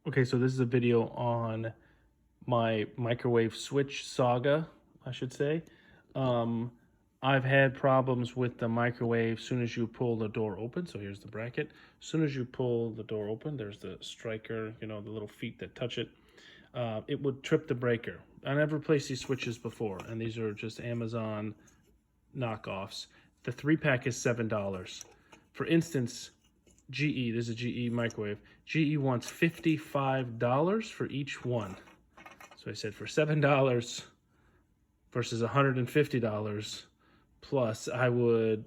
Okay, so this is a video on my microwave switch saga, I should say. Um, I've had problems with the microwave as soon as you pull the door open. So here's the bracket. As soon as you pull the door open, there's the striker, the little feet that touch it. It would trip the breaker. I've replaced these switches before, and these are just Amazon knockoffs. The 3-pack is $7. For instance, GE, this is a GE microwave. GE wants $55 for each one. So I said for $7 versus $150 plus, I would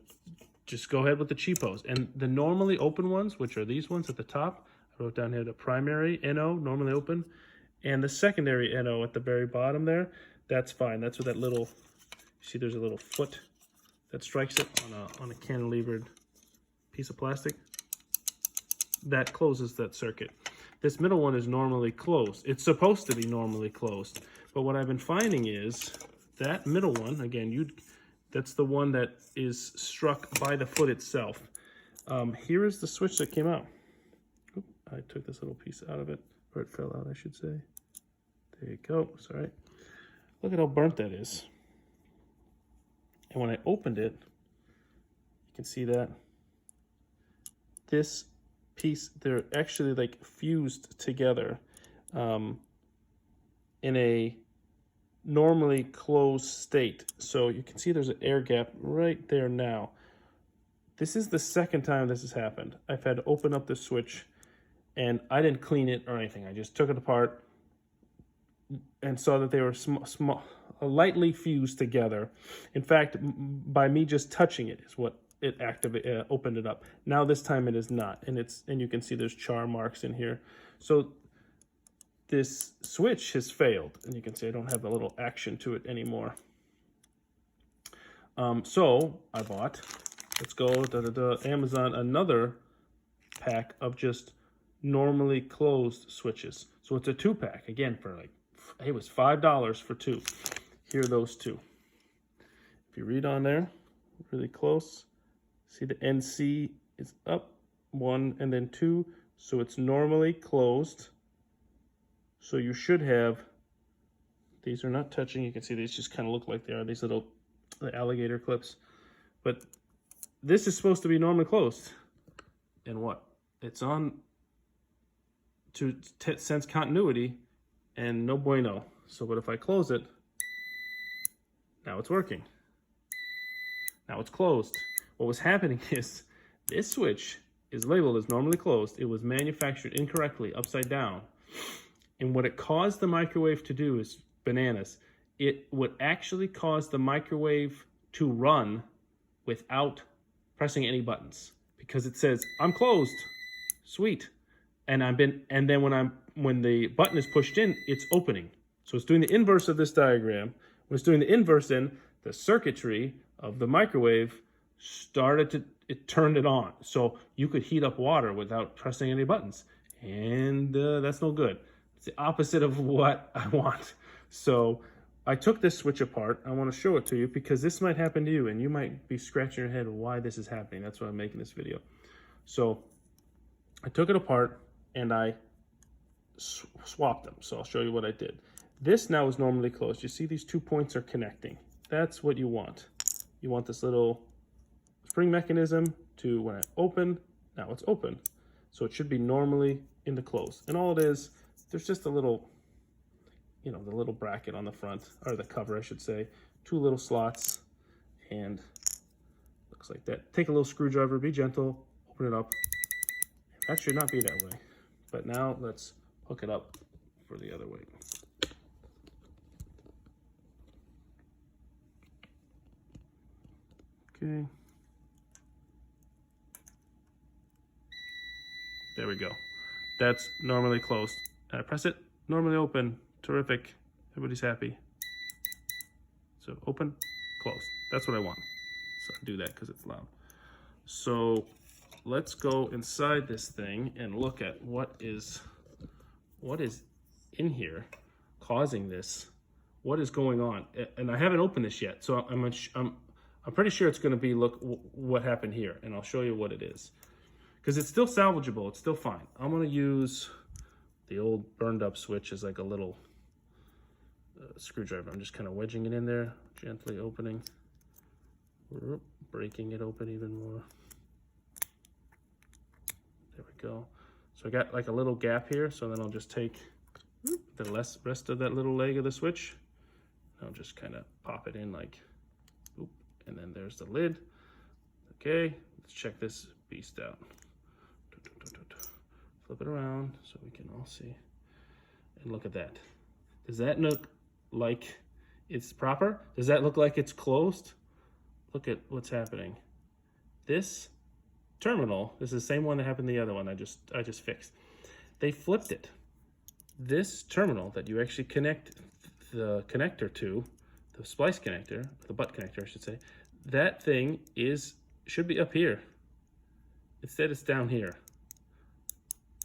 just go ahead with the cheapos. And the normally open ones, which are these ones at the top, I wrote down here the primary NO, normally open, and the secondary NO at the very bottom there, that's fine. That's what that little, you see there's a little foot that strikes it on a cantilevered piece of plastic. That closes that circuit. This middle one is normally closed. It's supposed to be normally closed. But what I've been finding is that middle one, again, that's the one that is struck by the foot itself. Here is the switch that came out. Oop, I took this little piece out of it, or it fell out, I should say. There you go, sorry. Look at how burnt that is. And when I opened it, you can see that this piece, they're actually like fused together in a normally closed state. So you can see there's an air gap right there now. This is the second time this has happened. I've had to open up the switch and I didn't clean it or anything. I just took it apart and saw that they were lightly fused together. In fact, by me just touching it is what it opened it up. Now this time it is not, and you can see there's char marks in here. So this switch has failed, and you can see I don't have the little action to it anymore. So I bought, let's go Amazon, another pack of just normally closed switches. So it's a 2-pack again for like, it was $5 for 2. Here are those 2. If you read on there really close, see the NC is up 1 and then 2, so it's normally closed. So you should have, these are not touching, you can see these just kind of look like they are, these little alligator clips. But this is supposed to be normally closed. And what? It's on to sense continuity and no bueno. So but if I close it, now it's working. Now it's closed. What was happening is this switch is labeled as normally closed. It was manufactured incorrectly, upside down. And what it caused the microwave to do is bananas. It would actually cause the microwave to run without pressing any buttons because it says, I'm closed. Sweet. And then when the button is pushed in, it's opening. So it's doing the inverse of this diagram. When it's doing the inverse in, the circuitry of the microwave it turned it on. So you could heat up water without pressing any buttons. And that's no good. It's the opposite of what I want. So I took this switch apart. I want to show it to you because this might happen to you and you might be scratching your head why this is happening. That's why I'm making this video. So I took it apart and I swapped them. So I'll show you what I did. This now is normally closed. You see these 2 points are connecting. That's what you want. You want this little spring mechanism to, when I open, now it's open. So it should be normally in the close. And all it is, there's just a little, the little bracket on the front, or the cover, I should say. 2 little slots, and looks like that. Take a little screwdriver, be gentle, open it up. That should not be that way. But now let's hook it up for the other way. Okay. There we go. That's normally closed. And I press it, normally open. Terrific. Everybody's happy. So open, close. That's what I want. So I do that because it's loud. So let's go inside this thing and look at what is in here causing this. What is going on? And I haven't opened this yet, so I'm pretty sure it's going to be, look what happened here, and I'll show you what it is. Because it's still salvageable, it's still fine. I'm going to use The old burned up switch is like a little screwdriver. I'm just kind of wedging it in there, gently opening, breaking it open even more. There we go. So I got like a little gap here, so then I'll just take the rest of that little leg of the switch. I'll just kind of pop it in like, and then there's the lid. Okay, let's check this beast out. Flip it around so we can all see. And look at that. Does that look like it's proper? Does that look like it's closed? Look at what's happening. This terminal, this is the same one that happened the other one I just fixed. They flipped it. This terminal that you actually connect the connector to, the splice connector, the butt connector I should say, that thing should be up here. Instead it's down here.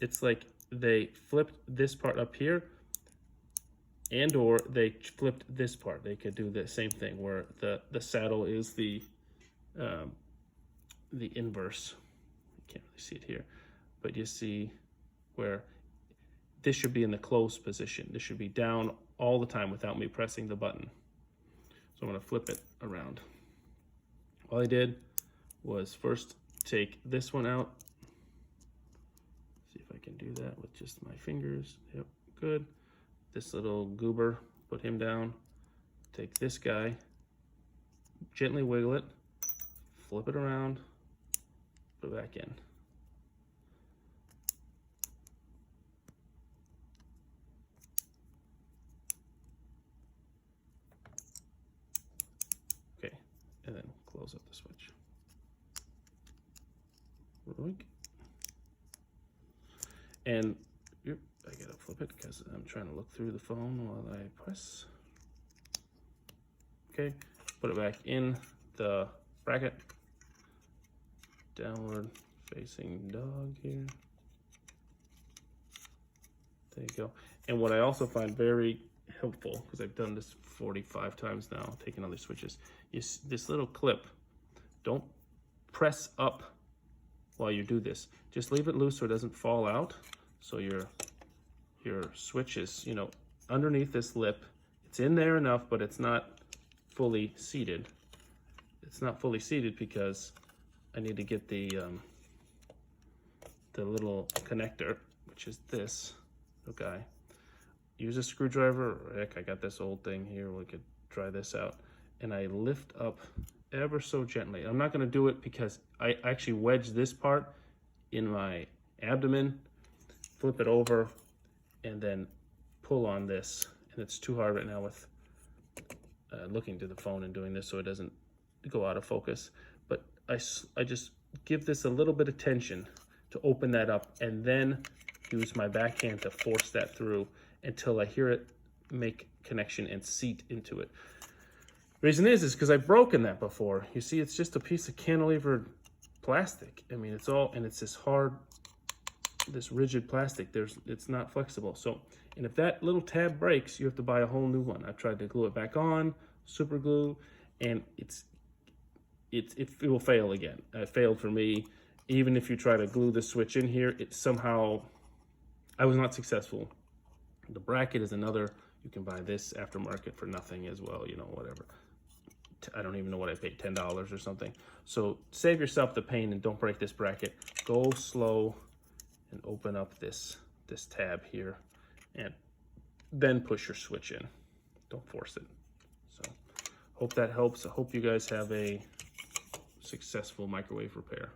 It's like they flipped this part up here, and or they flipped this part. They could do the same thing where the saddle is the inverse. You can't really see it here, but you see where this should be in the closed position. This should be down all the time without me pressing the button. So I'm gonna flip it around. All I did was first take this one out. See if I can do that with just my fingers. Yep, good. This little goober, put him down. Take this guy, gently wiggle it, flip it around, put it back in. Okay, and then close up the switch. And I gotta flip it because I'm trying to look through the phone while I press. Okay, put it back in the bracket. Downward facing dog here. There you go. And what I also find very helpful, because I've done this 45 times now, taking other switches, is this little clip. Don't press up while you do this. Just leave it loose so it doesn't fall out. So your switch is, underneath this lip. It's in there enough, but it's not fully seated. It's not fully seated because I need to get the little connector, which is this little guy. Use a screwdriver. Heck, I got this old thing here. We could try this out. And I lift up ever so gently. I'm not going to do it because I actually wedge this part in my abdomen, flip it over, and then pull on this. And it's too hard right now with looking to the phone and doing this so it doesn't go out of focus. But I just give this a little bit of tension to open that up, and then use my backhand to force that through until I hear it make connection and seat into it. Reason is because I've broken that before. You see, it's just a piece of cantilevered plastic. I mean, it's this hard, this rigid plastic. It's not flexible. So, and if that little tab breaks, you have to buy a whole new one. I've tried to glue it back on, super glue, and it will fail again. It failed for me. Even if you try to glue the switch in here, I was not successful. The bracket is another. You can buy this aftermarket for nothing as well, whatever. I don't even know what I paid, $10 or something. So save yourself the pain and don't break this bracket. Go slow and open up this tab here, and then push your switch in. Don't force it. So hope that helps. I hope you guys have a successful microwave repair.